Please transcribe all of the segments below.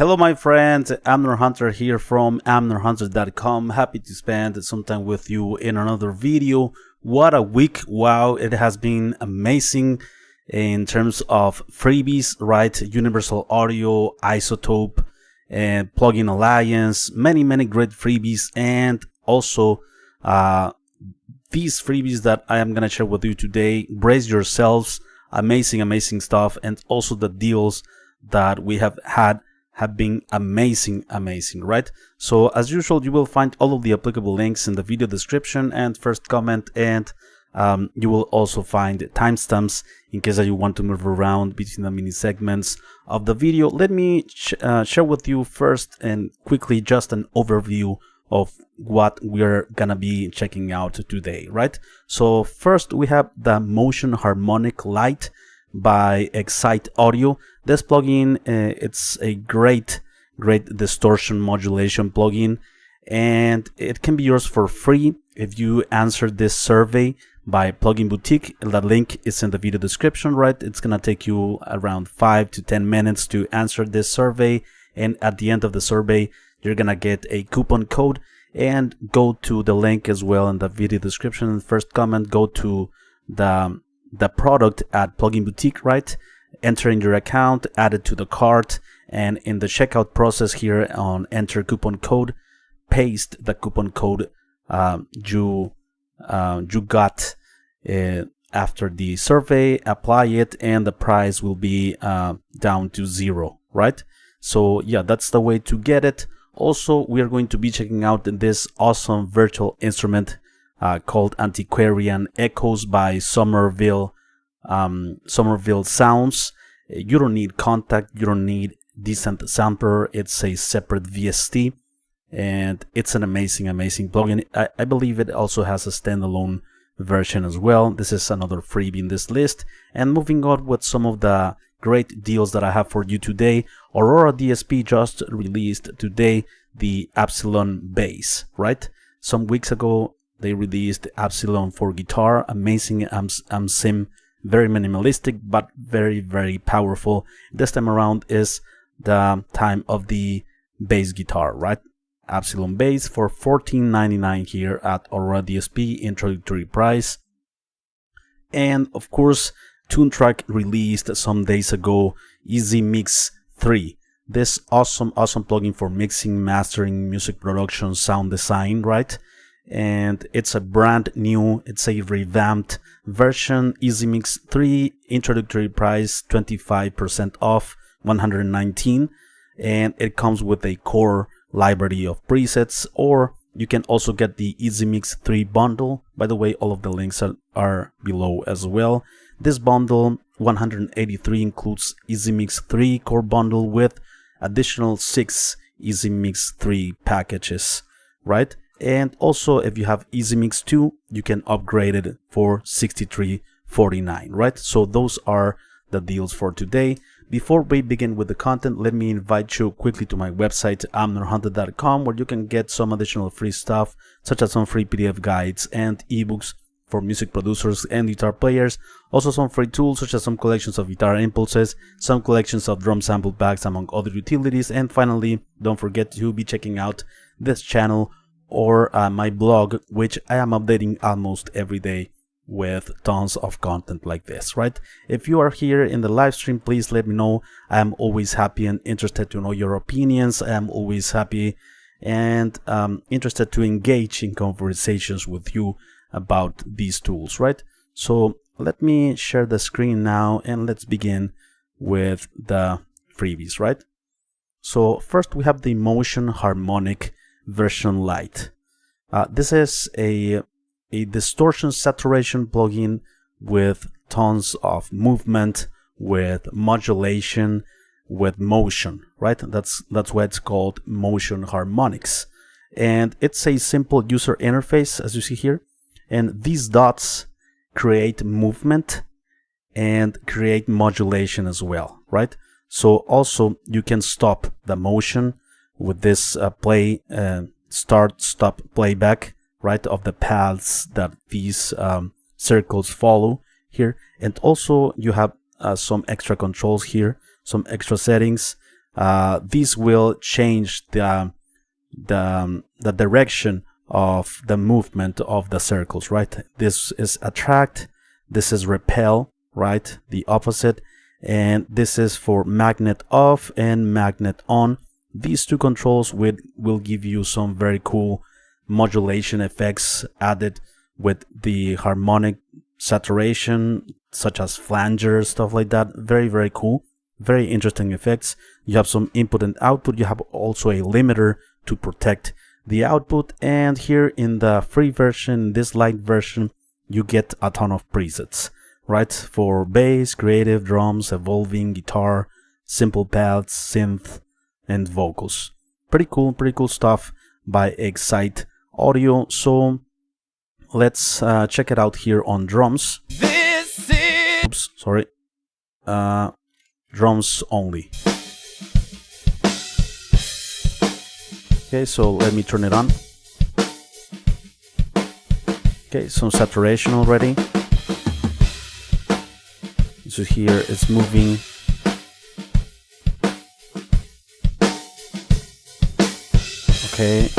Hello my friends, Amner Hunter here from amnerhunter.com. Happy to spend some time with you in another video. What a week, wow, it has been amazing in terms of freebies, right? Universal Audio, Isotope, and Plugin Alliance, many great freebies, and also these freebies that I am gonna share with you today. Brace yourselves, amazing stuff, and also the deals that we have had have been amazing, right? So as usual, you will find all of the applicable links in the video description and first comment, and you will also find timestamps in case that you want to move around between the mini segments of the video. Let me share with you first and quickly just an overview of what we're gonna be checking out today, right? So first we have the Motion Harmonic LITE by Excite Audio. This plugin, it's a great distortion modulation plugin, and it can be yours for free if you answer this survey by Plugin Boutique. The link is in the video description, right? It's gonna take you around 5 to 10 minutes to answer this survey, and at the end of the survey you're gonna get a coupon code. And go to the link as well in the video description and first comment, go to the product at Plugin Boutique, right? Enter in your account, add it to the cart, and in the checkout process here on enter coupon code, paste the coupon code you got after the survey, apply it, and the price will be down to 0, right? So yeah, that's the way to get it. Also, we are going to be checking out this awesome virtual instrument called Antiquarian Echoes by Somerville Sounds. You don't need contact, you don't need decent sampler. It's a separate VST, and it's an amazing plugin. I believe it also has a standalone version as well. This is another freebie in this list. And moving on with some of the great deals that I have for you today. Aurora Dsp just released today the Absylon bass, right? Some weeks ago they released Absylon for guitar, amazing sim, very minimalistic but very powerful. This time around is the time of the bass guitar, right? Absylon bass for $14.99 here at Aurora Dsp, introductory price. And of course, Toontrack released some days ago EZmix 3. This awesome plugin for mixing, mastering, music production, sound design, right? And it's a brand new, it's a revamped version. EZmix 3, introductory price 25% off, $119, and it comes with a core library of presets, or you can also get the EZmix 3 bundle. By the way, all of the links are below as well. This bundle, 183, includes EZmix 3 core bundle with additional 6 EZmix 3 packages, right? And also, if you have EZmix 2, you can upgrade it for $63.49, right? So those are the deals for today. Before we begin with the content, let me invite you quickly to my website, amnerhunter.com, where you can get some additional free stuff, such as some free PDF guides and ebooks for music producers and guitar players. Also some free tools, such as some collections of guitar impulses, some collections of drum sample packs, among other utilities. And finally, don't forget to be checking out this channel or my blog, which I am updating almost every day with tons of content like this, right? If you are here in the live stream, please let me know. I am always happy and interested to know your opinions. I am always happy and interested to engage in conversations with you about these tools, right? So let me share the screen now and let's begin with the freebies, right? So first we have the Motion Harmonic version LITE. This is a distortion saturation plugin with tons of movement, with modulation, with motion, right? That's why it's called Motion Harmonics. And it's a simple user interface, as you see here. And these dots create movement and create modulation as well, right? So also you can stop the motion with this start, stop, playback, right, of the paths that these circles follow here. And also you have some extra controls here, some extra settings This will change the direction of the movement of the circles, right? This is attract, this is repel, right? The opposite. And this is for magnet off and magnet on. These two controls will give you some very cool modulation effects added with the harmonic saturation, such as flanger, stuff like that. Very, very cool. Very interesting effects. You have some input and output. You have also a limiter to protect the output. And here in the free version, this LITE version, you get a ton of presets, right? For bass, creative, drums, evolving, guitar, simple pads, synth, and vocals. Pretty cool stuff by Excite Audio. So let's check it out here on drums. Oops, sorry. Drums only. Okay, so let me turn it on. Okay, some saturation already. So here it's moving. Okay,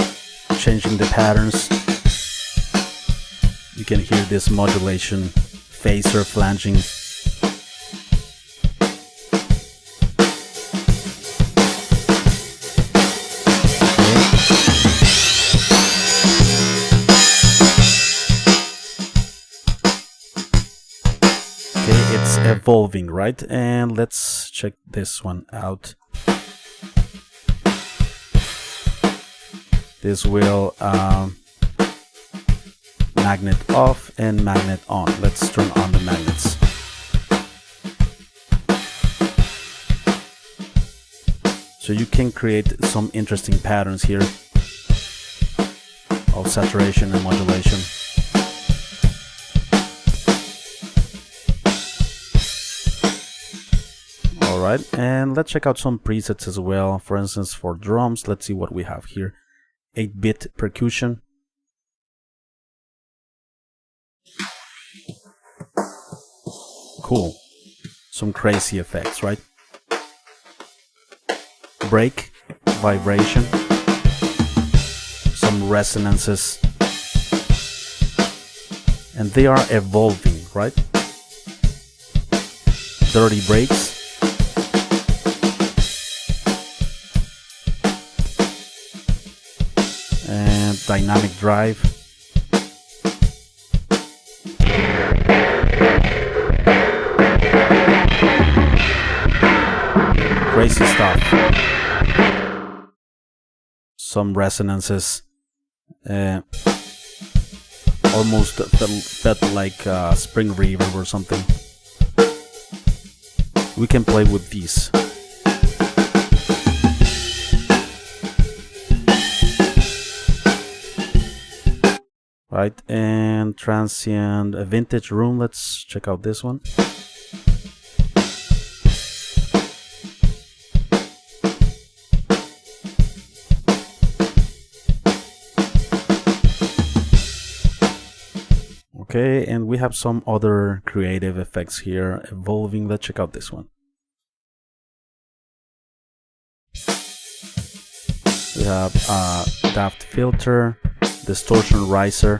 changing the patterns. You can hear this modulation, phaser, flanging. Okay, it's evolving, right? And let's check this one out. This will magnet off and magnet on. Let's turn on the magnets. So you can create some interesting patterns here of saturation and modulation. Alright, and let's check out some presets as well. For instance, for drums, let's see what we have here. 8-bit percussion. Cool. Some crazy effects, right? Break, vibration, some resonances, and they are evolving, right? Dirty breaks. And dynamic drive. Crazy stuff. Some resonances. Almost felt like spring reverb or something. We can play with these. Right, and transient, a vintage room. Let's check out this one. Okay, and we have some other creative effects here, evolving. Let's check out this one. We have a daft filter, distortion riser.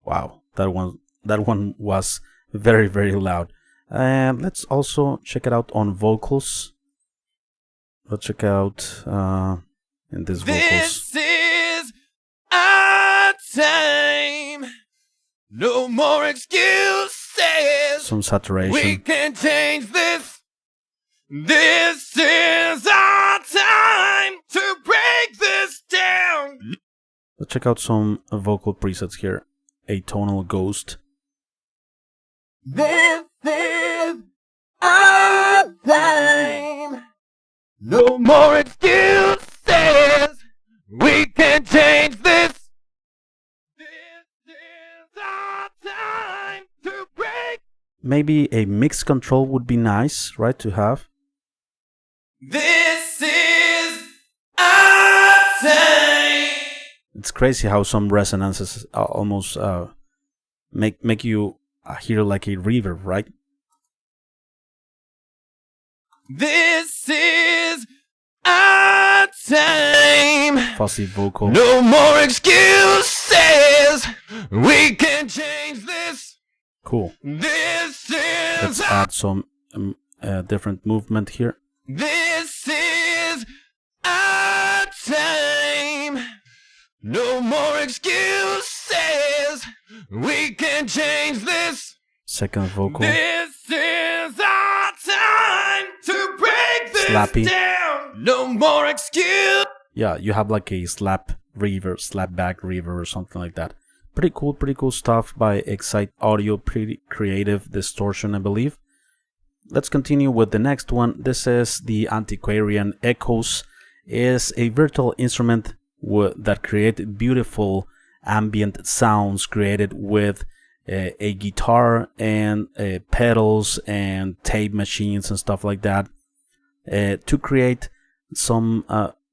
Wow, that one was very, very loud. And let's also check it out on vocals. Let's check out in this vocals. This is our time. No more excuses. Some saturation. We can change this. This is our time to break this down. Let's check out some vocal presets here. Atonal Ghost. This is our time. No more excuses. We can change this. This is our time to break. Maybe a mix control would be nice, right, to have. This is our time. It's crazy how some resonances almost make you hear like a reverb, right? This is our time. Fuzzy vocal. No more excuses. We can change this. Cool. This Let's is add some different movement here. This is our time. No more excuses. We can change this. Second vocal. This is our time to break this Slappy. down. No more excuse. Yeah, you have like a slap reverb, slap back reverb or something like that. Pretty cool stuff by Excite Audio. Pretty creative distortion, I believe. Let's continue with the next one. This is the Antiquarian Echoes. Is a virtual instrument that creates beautiful ambient sounds created with a guitar and pedals and tape machines and stuff like that to create some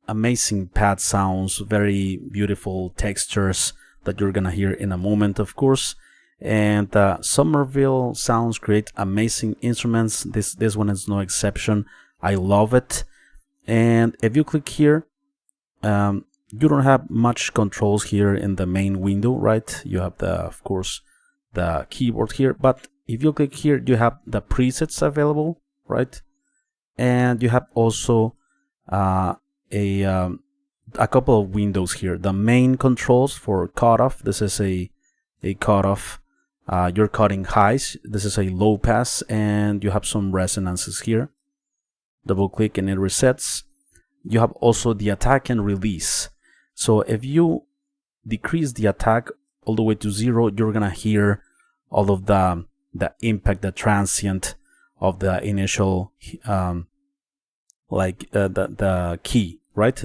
amazing pad sounds, very beautiful textures that you're gonna hear in a moment, of course. And Somerville Sounds create amazing instruments. This one is no exception. I love it. And if you click here, you don't have much controls here in the main window, right? You have of course the keyboard here, but if you click here, you have the presets available, right? And you have also a couple of windows here. The main controls for cutoff. This is a cutoff. You're cutting highs. This is a low pass, and you have some resonances here. Double click and it resets. You have also the attack and release. So if you decrease the attack all the way to 0, you're gonna hear all of the impact, the transient of the initial the key, right?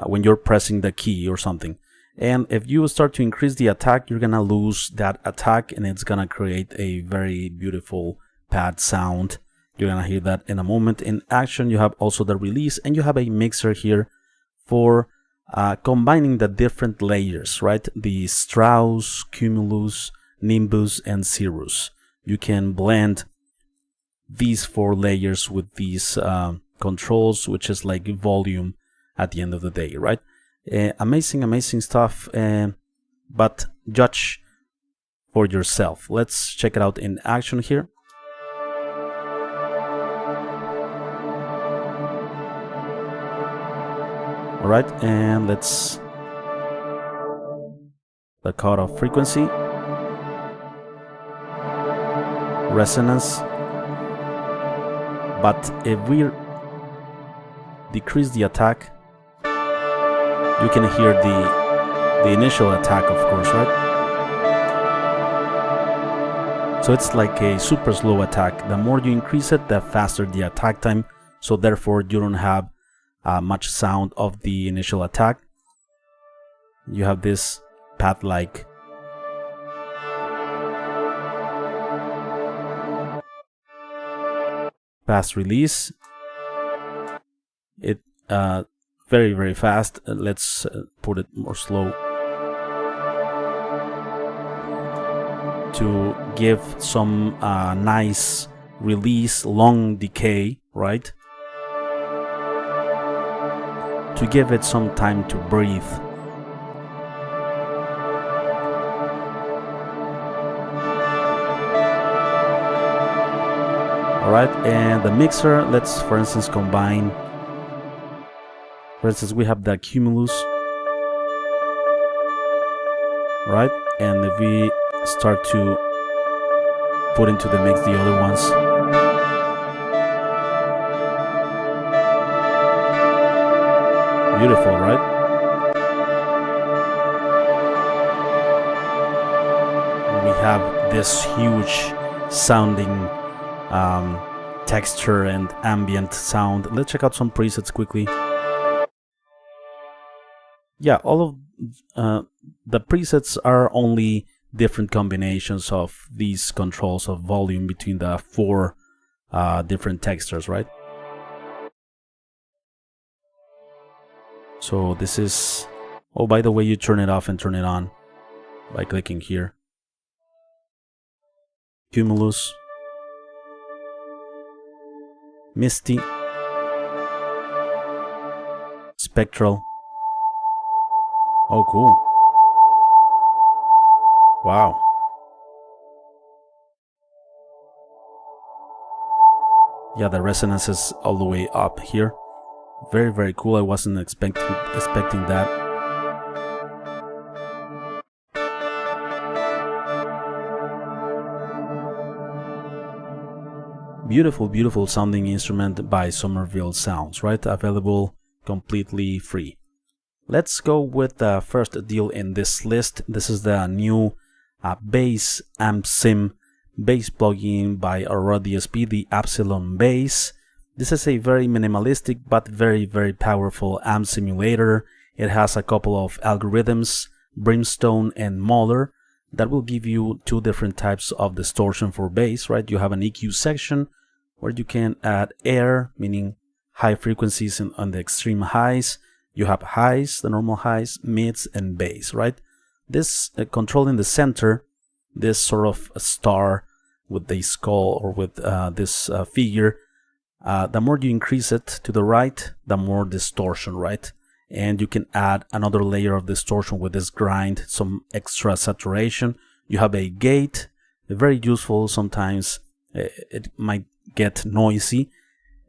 When you're pressing the key or something. And if you start to increase the attack, you're gonna lose that attack, and it's gonna create a very beautiful pad sound. You're gonna hear that in a moment. In action, you have also the release, and you have a mixer here for combining the different layers, right? The Strauss, Cumulus, Nimbus, and Cirrus. You can blend these 4 layers with these controls, which is like volume at the end of the day, right? Amazing stuff, but judge for yourself. Let's check it out in action here. All right, and let's the cutoff frequency, resonance. But if we decrease the attack, you can hear the initial attack, of course, right? So it's like a super slow attack. The more you increase it, the faster the attack time. So therefore, you don't have much sound of the initial attack. You have this pad-like fast release. It very fast. Let's put it more slow to give some nice release, long decay, right? To give it some time to breathe. Alright, and the mixer, let's for instance combine. For instance, we have the Cumulus. Right, and if we start to put into the mix the other ones. Beautiful, right? We have this huge sounding texture and ambient sound. Let's check out some presets quickly. Yeah, all of the presets are only different combinations of these controls of volume between the 4 different textures, right? So this is, oh, by the way, you turn it off and turn it on by clicking here. Cumulus, Misty, Spectral. Oh, cool. Wow. Yeah, the resonance is all the way up here. Very, very cool. I wasn't expecting that. Beautiful, beautiful sounding instrument by Somerville Sounds, right? Available completely free. Let's go with the first deal in this list. This is the new bass amp sim bass plugin by Aurora Dsp, the Absylon bass. This is a very minimalistic but very, very powerful amp simulator. It has a couple of algorithms, Brimstone and Mahler, that will give you two different types of distortion for bass, right? You have an EQ section where you can add air, meaning high frequencies on the extreme highs. You have highs, the normal highs, mids, and bass, right? This controlling the center, this sort of a star with the skull or with this figure, the more you increase it to the right, the more distortion, right? And you can add another layer of distortion with this grind, some extra saturation. You have a gate, very useful sometimes. It might get noisy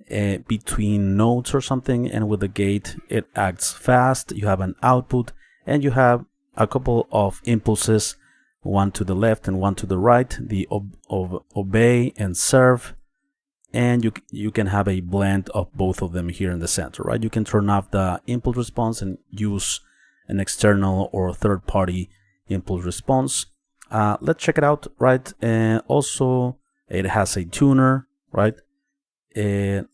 between notes or something, and with the gate it acts fast. You have an output, and you have a couple of impulses, one to the left and one to the right, the obey and serve, and you can have a blend of both of them here in the center, right? You can turn off the impulse response and use an external or third-party impulse response. Let's check it out, right? And also it has a tuner, right? And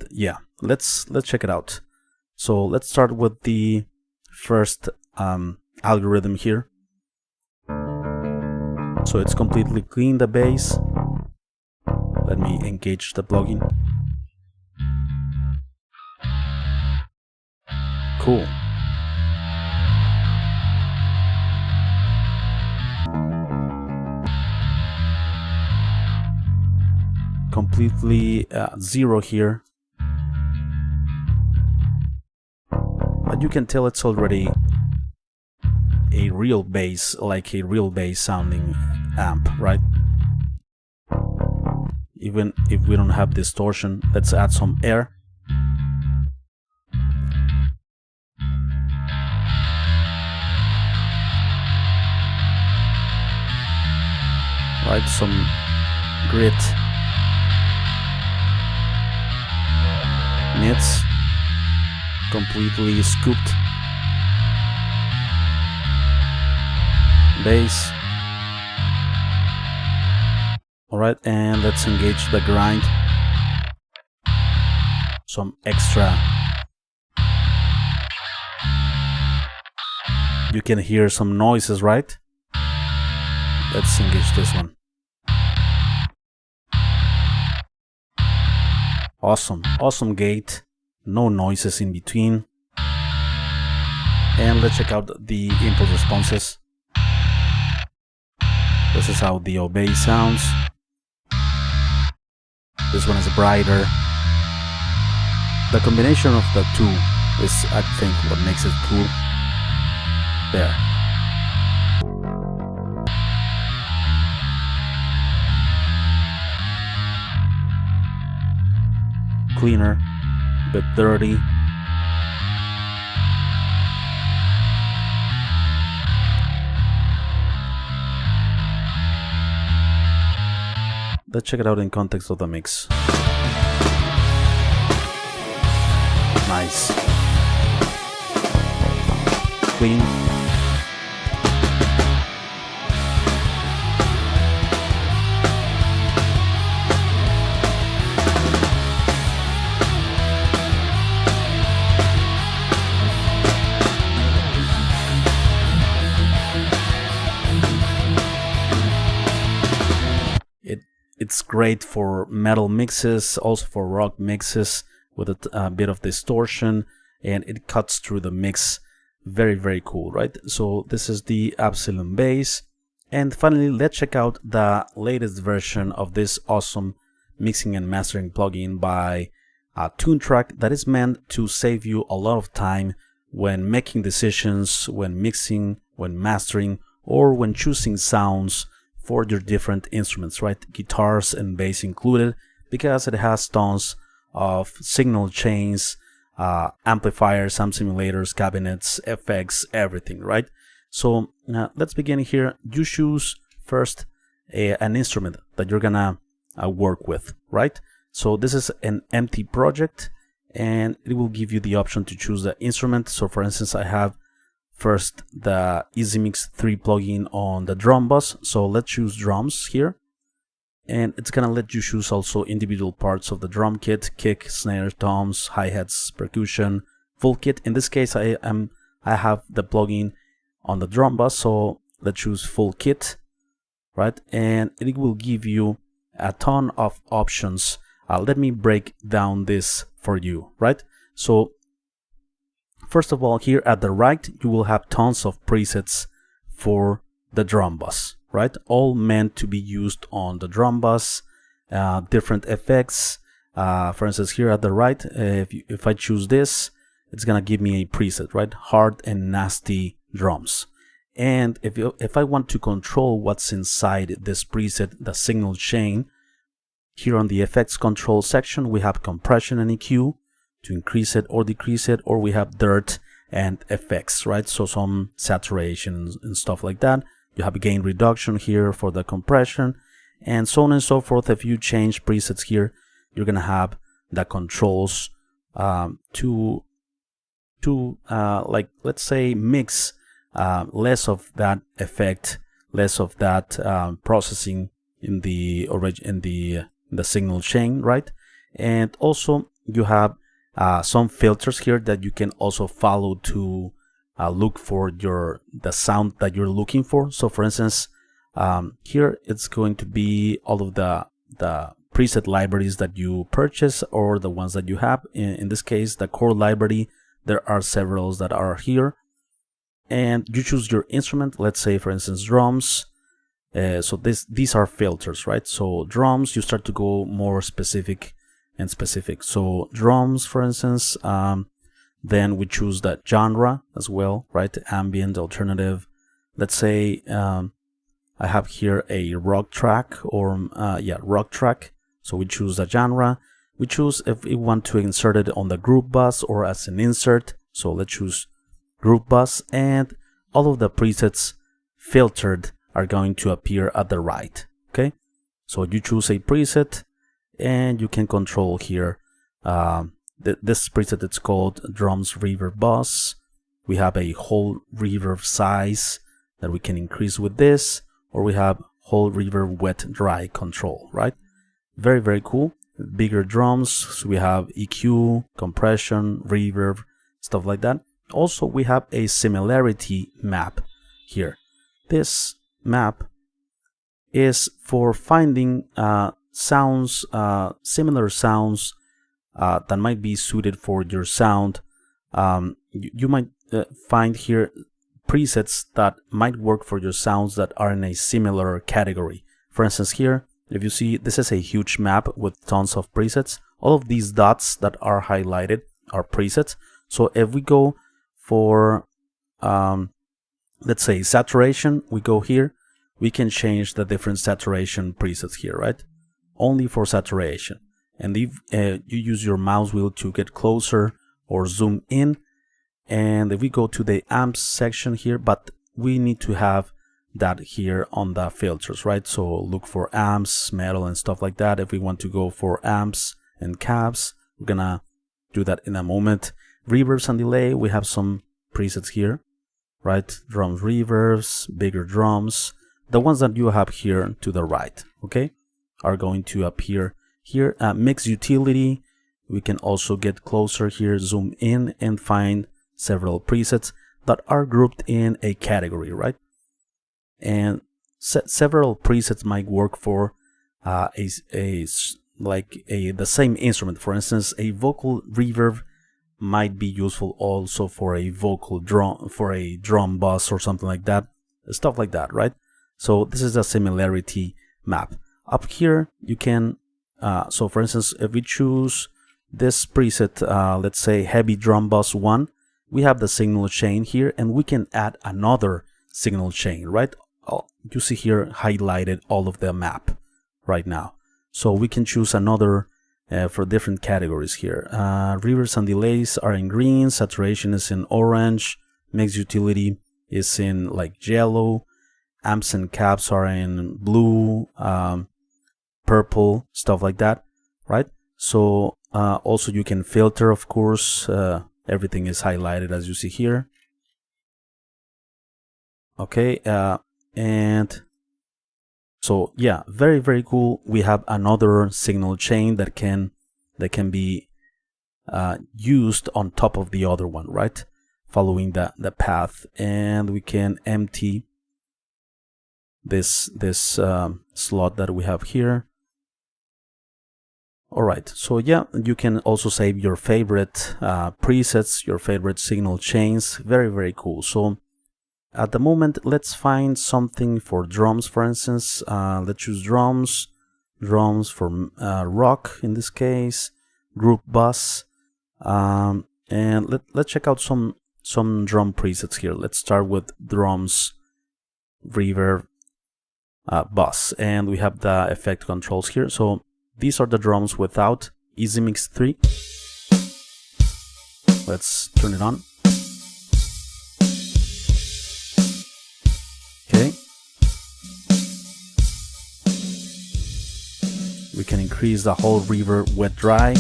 yeah, let's check it out. So let's start with the first algorithm here. So it's completely clean, the bass. Let me engage the plugin. Cool. Completely zero here. But you can tell it's already a real bass, like a real bass sounding amp, right? Even if we don't have distortion, let's add some air. Right, some grit. Mids, completely scooped. Bass. Alright, and let's engage the grind. Some extra. You can hear some noises, right? Let's engage this one. Awesome, awesome gate, no noises in between. And let's check out the impulse responses. This is how the obey sounds. This one is brighter. The combination of the two is, I think, what makes it cool. There. Cleaner, but dirty. Let's check it out in context of the mix. Nice. Clean. It's great for metal mixes, also for rock mixes with a bit of distortion, and it cuts through the mix. Very, very cool, right? So this is the Absylon bass, And finally, let's check out the latest version of this awesome mixing and mastering plugin by Toontrack that is meant to save you a lot of time when making decisions, when mixing, when mastering, or when choosing sounds for your different instruments, right? Guitars and bass included, because it has tons of signal chains, amplifiers, some simulators, cabinets, effects, everything, right? So let's begin here. You choose first an instrument that you're gonna work with, right? So this is an empty project and it will give you the option to choose the instrument. So for instance, I have first the EZmix 3 plugin on the drum bus. So let's choose drums here. And it's gonna let you choose also individual parts of the drum kit: kick, snare, toms, hi-hats, percussion, full kit. In this case, I have the plugin on the drum bus, so let's choose full kit, right? And it will give you a ton of options. Let me break down this for you, right? So first of all, here at the right, you will have tons of presets for the drum bus, right? All meant to be used on the drum bus, different effects. For instance, here at the right, if I choose this, it's gonna give me a preset, right? Hard and nasty drums. And if I want to control what's inside this preset, the signal chain, here on the effects control section, we have compression and EQ to increase it or decrease it, or we have dirt and effects, right? So some saturation and stuff like that. You have a gain reduction here for the compression, and so on and so forth. If you change presets here, you're gonna have the controls to like, let's say, mix less of that effect, less of that processing in the signal chain, right? And also you have some filters here that you can also follow to look for the sound that you're looking for. So for instance, here it's going to be all of the preset libraries that you purchase or the ones that you have. In this case, the core library, there are several that are here, and you choose your instrument. Let's say, for instance, drums. So these are filters, right? So drums, you start to go more specific and specific. So drums, for instance, then we choose that genre as well, right? Ambient, alternative. Let's say I have here a rock track, or rock track. So we choose the genre. We choose if we want to insert it on the group bus or as an insert. So let's choose group bus, and all of the presets filtered are going to appear at the right. Okay, so you choose a preset and you can control here this preset. It's called drums reverb bus. We have a whole reverb size that we can increase with this, or we have whole reverb wet dry control, right? Very, very cool. Bigger drums, so we have EQ, compression, reverb, stuff like that. Also, we have a similarity map here. This map is for finding sounds, similar sounds that might be suited for your sound. You might find here presets that might work for your sounds that are in a similar category. For instance, here, if you see, this is a huge map with tons of presets. All of these dots that are highlighted are presets. So if we go for, let's say, saturation, we go here, we can change the different saturation presets here, right? Only for saturation. And if you use your mouse wheel to get closer or zoom in, and if we go to the amps section here, but we need to have that here on the filters, right? So look for amps, metal, and stuff like that. If we want to go for amps and cabs, we're gonna do that in a moment. Reverbs and delay, we have some presets here, right? Drums, reverbs, bigger drums. The ones that you have here to the right, okay, are going to appear here. Mix utility, we can also get closer here, zoom in, and find several presets that are grouped in a category, right? And several presets might work for the same instrument. For instance, a vocal reverb might be useful also for a vocal drum, for a drum bus or something like that, stuff like that, right? So this is a similarity map. Up here you can, so for instance, if we choose this preset, let's say heavy drum bus 1, we have the signal chain here, and we can add another signal chain, right? You see here highlighted all of the map right now. So we can choose another for different categories here. Reverbs and delays are in green, saturation is in orange, mix utility is in like yellow, amps and caps are in blue, purple, stuff like that, right? So also you can filter, of course, everything is highlighted as you see here. Okay, and so yeah, very, very cool. We have another signal chain that can be used on top of the other one, right? Following the path, and we can empty this slot that we have here. All right, so yeah, you can also save your favorite presets, your favorite signal chains. Very, very cool. So at the moment, let's find something for drums, for instance. Let's choose drums for rock in this case, group bus, and let's check out some drum presets here. Let's start with drums, reverb, bus, and we have the effect controls here. So these are the drums without EZmix 3. Let's turn it on. Okay. We can increase the whole reverb wet dry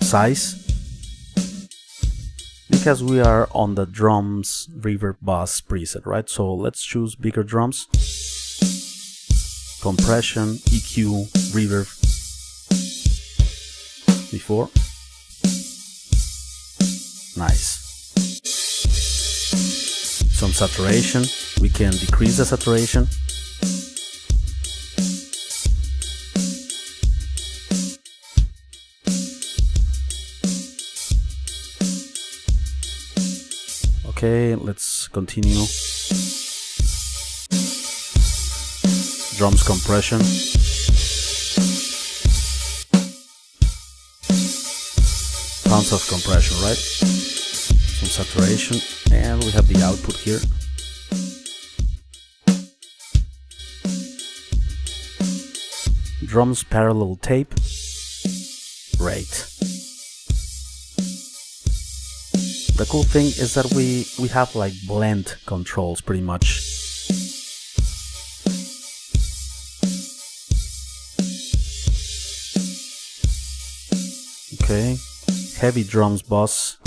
size because we are on the drums reverb bus preset, right? So let's choose bigger drums, compression, EQ, reverb before. Nice. Some saturation, we can decrease the saturation. Okay, let's continue. Drums compression. Tons of compression, right? Some saturation, and we have the output here. Drums parallel tape. Great. The cool thing is that we have like blend controls pretty much. Okay, heavy drums boss.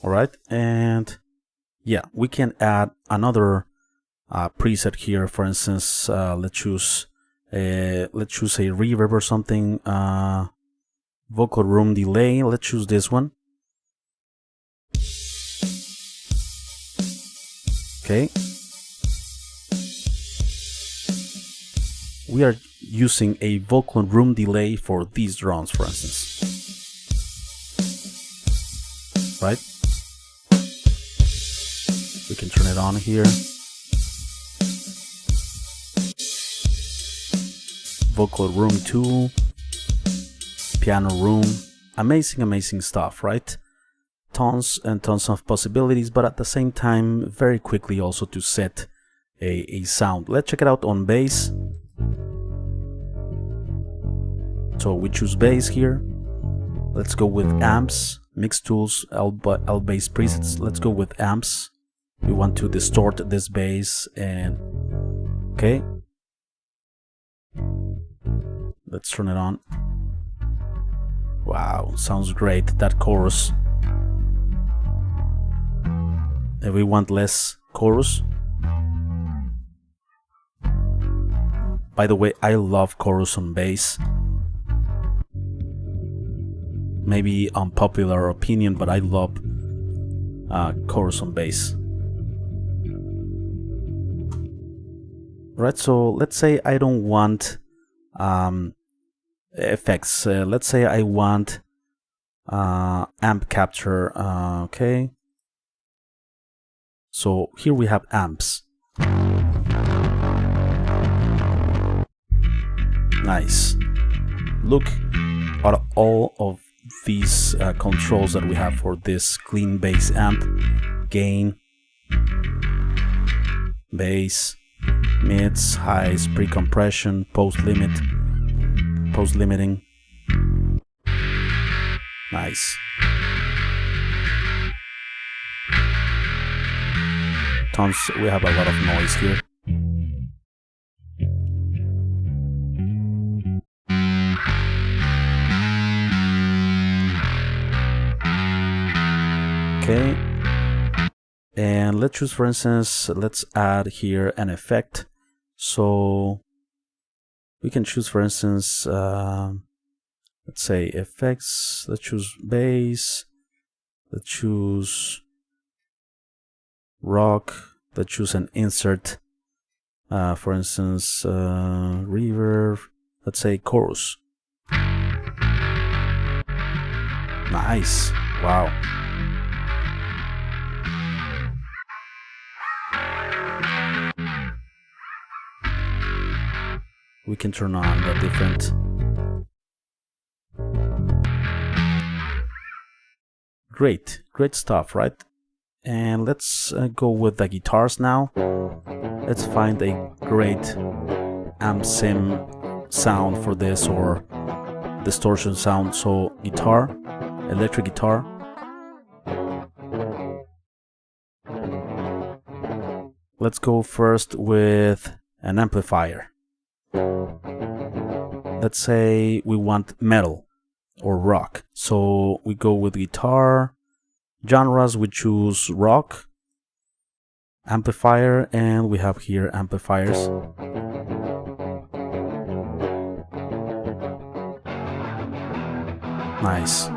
Alright, and yeah, we can add another preset here. For instance, let's choose a reverb or something. Vocal room delay. Let's choose this one. Okay. We are using a vocal room delay for these drums, for instance. Right? We can turn it on here. Vocal room 2, piano room, amazing stuff, right? Tons and tons of possibilities, but at the same time very quickly also to set a sound. Let's check it out on bass. So we choose bass here. Let's go with amps, mix tools, L bass presets. Let's go with amps. We want to distort this bass, and okay. Let's turn it on. Wow, sounds great, that chorus. If we want less chorus. By the way, I love chorus on bass. Maybe unpopular opinion, but I love chorus on bass. right? So let's say I don't want effects. Let's say I want amp capture. Okay. So here we have amps. Nice. Look at all of these controls that we have for this clean bass amp. Gain, bass, mids, highs, pre-compression, post-limiting. Nice. We have a lot of noise here. Okay, and let's choose, for instance, let's add here an effect. So we can choose, for instance, let's say effects. Let's choose bass. Let's choose rock. Let's choose an insert. For instance, reverb. Let's say chorus. Nice. Wow. We can turn on the different. Great stuff, right? And let's go with the guitars now. Let's find a great amp sim sound for this, or distortion sound. So guitar, electric guitar. Let's go first with an amplifier. Let's say we want metal or rock. So we go with guitar. Genres, we choose rock. Amplifier, and we have here amplifiers. Nice.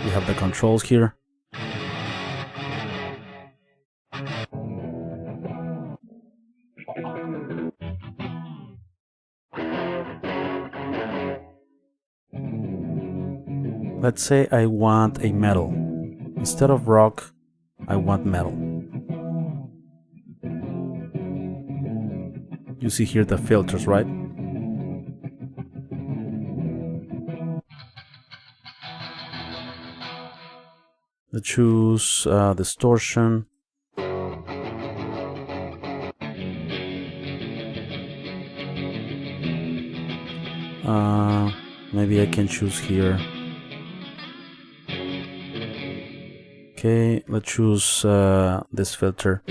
We have the controls here. Let's say I want a metal. Instead of rock, I want metal. You see here the filters, right? Let's choose distortion. Maybe I can choose here. Okay, let's choose this filter.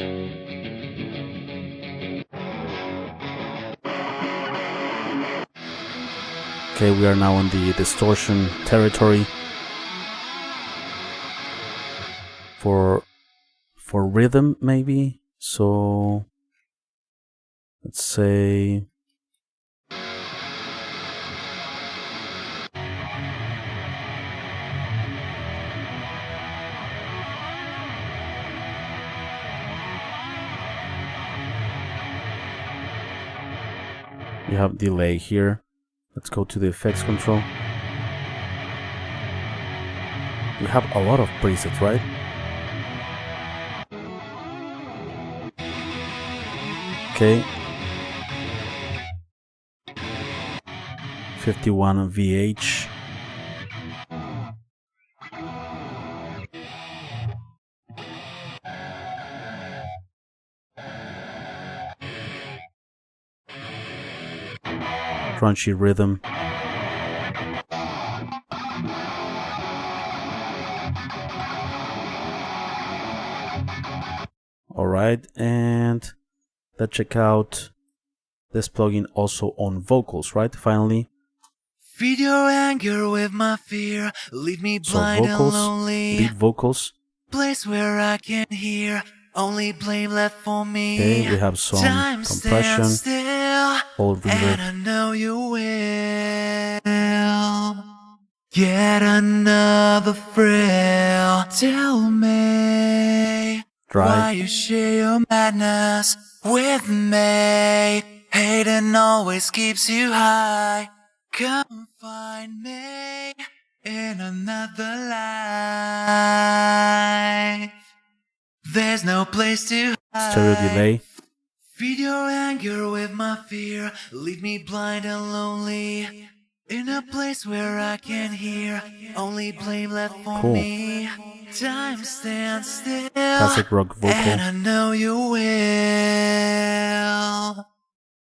Okay, we are now in the distortion territory. For rhythm, maybe. So let's say you have delay here. Let's go to the effects control. We have a lot of presets, right? Okay. 51 VH. Crunchy rhythm. Alright, and let's check out this plugin also on vocals, right? Finally. Feed your anger with my fear. Leave me blind vocals, and lonely. lead vocals. Place where I can hear. Only blame left for me. Okay, we have some Time compression. still, Old reverb. and I know you will. Get another thrill. Tell me. try. Why you share your madness with me? Hating always keeps you high. Come find me in another life. There's no place to Stereo hide. delay. Feed your anger with my fear. Leave me blind and lonely. In a place where I can hear. Only blame left for Cool. me. Time stands still. Classic rock vocal. And I know you will.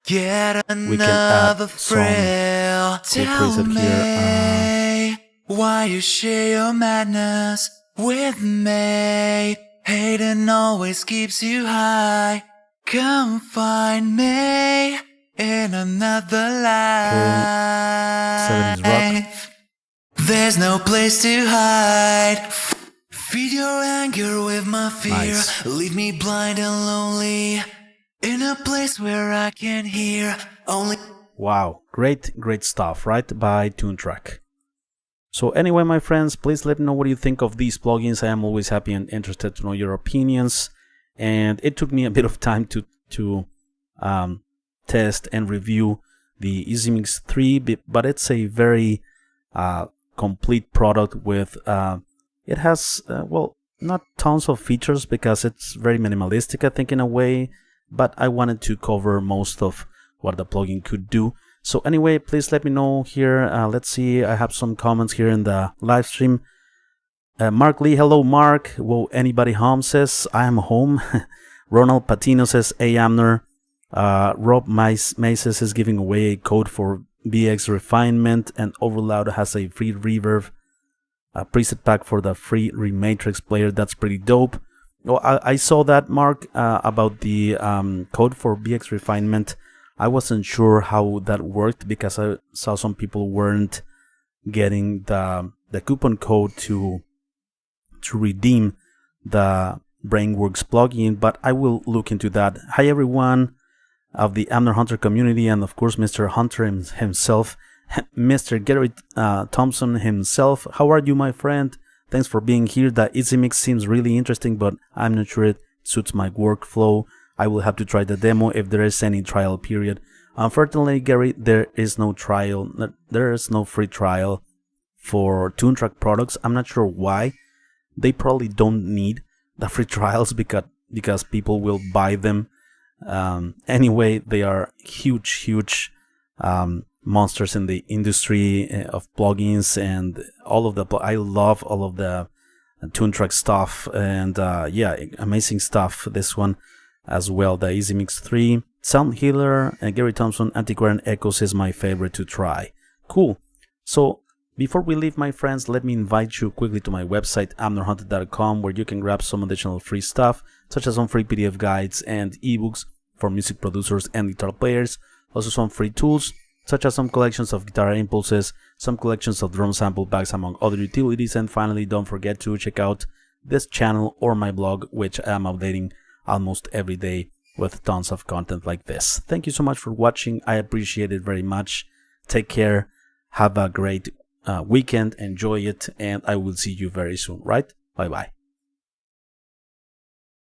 Get We can add another some thrill. Tell preset me here. why you share your madness with me. Hating always keeps you high. Come find me in another life. 70s rock. There's no place to hide. Feed your anger with my fear. Nice. Leave me blind and lonely. In a place where I can hear only. Wow, great stuff, right? By Toontrack. So anyway, my friends, please let me know what you think of these plugins. I am always happy and interested to know your opinions. And it took me a bit of time to test and review the EZmix 3, but it's a very complete product with, it has, well, not tons of features because it's very minimalistic, I think, in a way, but I wanted to cover most of what the plugin could do. So anyway, please let me know here. Let's see, I have some comments here in the live stream. Mark Lee, hello Mark. Whoa, anybody home says, I am home. Ronald Patino says, hey Amner. Rob Maces is giving away a code for BX refinement, and Overloud has a free reverb preset pack for the free Rematrix player. That's pretty dope. Oh, I saw that, Mark, about the code for BX refinement. I wasn't sure how that worked because I saw some people weren't getting the coupon code to redeem the Brainworks plugin, but I will look into that. Hi everyone of the Amner Hunter community, and of course Mr. Hunter himself, Mr. Gary Thompson himself. How are you, my friend? Thanks for being here. The EZmix seems really interesting, but I'm not sure it suits my workflow. I will have to try the demo if there is any trial period. Unfortunately, Gary, there is no trial. There is no free trial for Toontrack products. I'm not sure why. They probably don't need the free trials because people will buy them. Anyway, they are huge monsters in the industry of plugins, and all of the I love all of the Toontrack stuff, and yeah, amazing stuff. This one as well, the EZmix 3, Sound Healer, and Gary Thompson, Antiquarian Echoes is my favorite to try. Cool. So before we leave, my friends, let me invite you quickly to my website, amnerhunter.com, where you can grab some additional free stuff, such as some free PDF guides and ebooks for music producers and guitar players. Also some free tools, such as some collections of guitar impulses, some collections of drum sample packs, among other utilities. And finally, don't forget to check out this channel or my blog, which I am updating almost every day with tons of content like this. Thank you so much for watching. I appreciate it very much. Take care. Have a great weekend. Enjoy it. And I will see you very soon, right? Bye-bye.